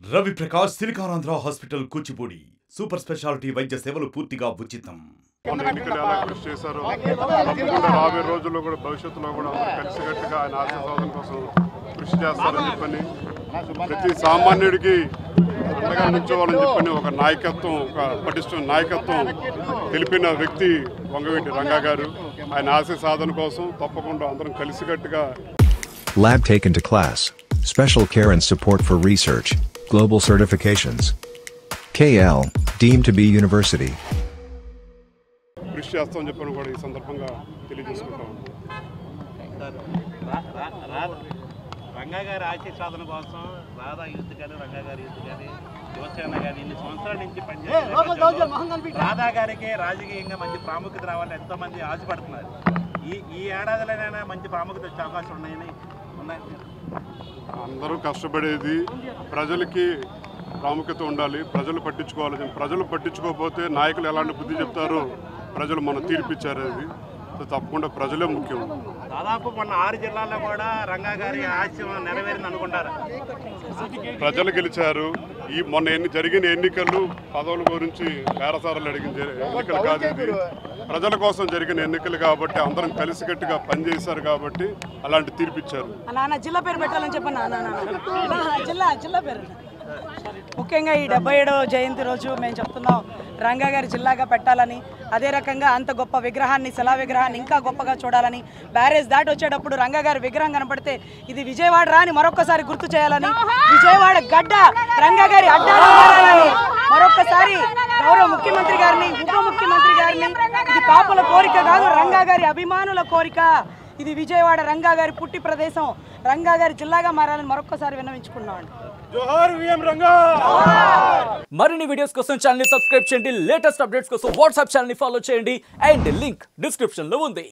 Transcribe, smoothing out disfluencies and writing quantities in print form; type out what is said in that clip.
Ravi Prakash Siliconandhra hospital Kuchipudi super speciality వైద్య సేవలు పూర్తిగా ఉచితం. ఎన్నికలు ఎలా కృషి చేశారో తప్పకుండా రాబోయే రోజుల్లో కూడా భవిష్యత్తులో కూడా కలిసికట్టుగా ఆయన ఆశయ సాధన కోసం కృషి చేస్తారని చెప్పని ప్రతి సామాన్యుడికి అండగా నిల్చోవాలని చెప్పని ఒక నాయకత్వం, ఒక పటిష్ట నాయకత్వం తెలిపిన వ్యక్తి వంగవీటి రంగా గారు. ఆయన ఆశయ సాధన కోసం తప్పకుండా అందరం కలిసికట్టుగా. Lab taken to class, special care and support for research, global certifications. KL, deemed to be university. కృషి చేస్తామని చెప్పని కూడా ఈ సందర్భంగా తెలియజేసుకుంటాం. రంగా గారి ఆశయ సాధన కోసం రాధా యూత్ కానీ, రంగా గారి యూత్ కానీ, యువసేన కానీ ఇన్ని సంవత్సరాల నుంచి పనిచేస్తారు. రాధా గారికి రాజకీయంగా మంచి ప్రాముఖ్యత రావాలని ఎంతోమంది ఆశపడుతున్నారు. ఈ ఏడాదిలోనైనా మంచి ప్రాముఖ్యత వచ్చే అవకాశం ఉన్నాయి. అందరూ కష్టపడేది ప్రజలకి ప్రాముఖ్యత ఉండాలి, ప్రజలు పట్టించుకోవాలి. ప్రజలు పట్టించుకోకపోతే నాయకులు ఎలాంటి బుద్ధి చెప్తారో ప్రజలు మనం తీర్పిచ్చారు. అది తప్పకుండా ప్రజలే ముఖ్యం. దాదాపు మొన్న 6 జిల్లాల్లో కూడా రంగా గారి ఆశయం నెరవేరింది అనుకుంటారు. ప్రజలు గెలిచారు. ఈ మొన్న జరిగిన ఎన్నికలు పదవుల గురించి వేరసారాలు అడిగిన ఎన్నికలు కాదు, ఇది ప్రజల కోసం జరిగిన ఎన్నికలు కాబట్టి అందరం కలిసికట్టుగా పనిచేశారు కాబట్టి అలాంటి తీర్పిచ్చారు. జిల్లా పేరు పెట్టాలని చెప్పండి. జిల్లా పేరు ముఖ్యంగా ఈ 77వ జయంతి రోజు మేము చెప్తున్నాం రంగా గారి జిల్లాగా పెట్టాలని. అదే రకంగా అంత గొప్ప విగ్రహాన్ని, శిలా విగ్రహాన్ని ఇంకా గొప్పగా చూడాలని, బ్యారేజ్ దాటి వచ్చేటప్పుడు రంగా గారి విగ్రహం కనపడితే ఇది విజయవాడ రాని మరొకసారి గుర్తు చేయాలని, విజయవాడ గడ్డ రంగా గారి అడ్డాలని మరొకసారి గౌరవ ముఖ్యమంత్రి గారిని, ఉప ముఖ్యమంత్రి గారిని, ఇది కాపుల కోరిక కాదు, రంగా గారి అభిమానుల కోరిక. ఇది విజయవాడ రంగా గారి పుట్టి ప్రదేశం, రంగా గారి జిల్లాగా మారాలని మరొకసారి విన్నవించుకున్నాం. జోహార్ విఎం రంగా. మరిన్ని వీడియోస్ కోసం ఛానల్ ని సబ్స్క్రైబ్ చేయండి, లేటెస్ట్ అప్డేట్స్ కోసం వాట్సాప్ ఛానల్ ని ఫాలో చేయండి అండ్ లింక్ డిస్క్రిప్షన్ లో ఉంది.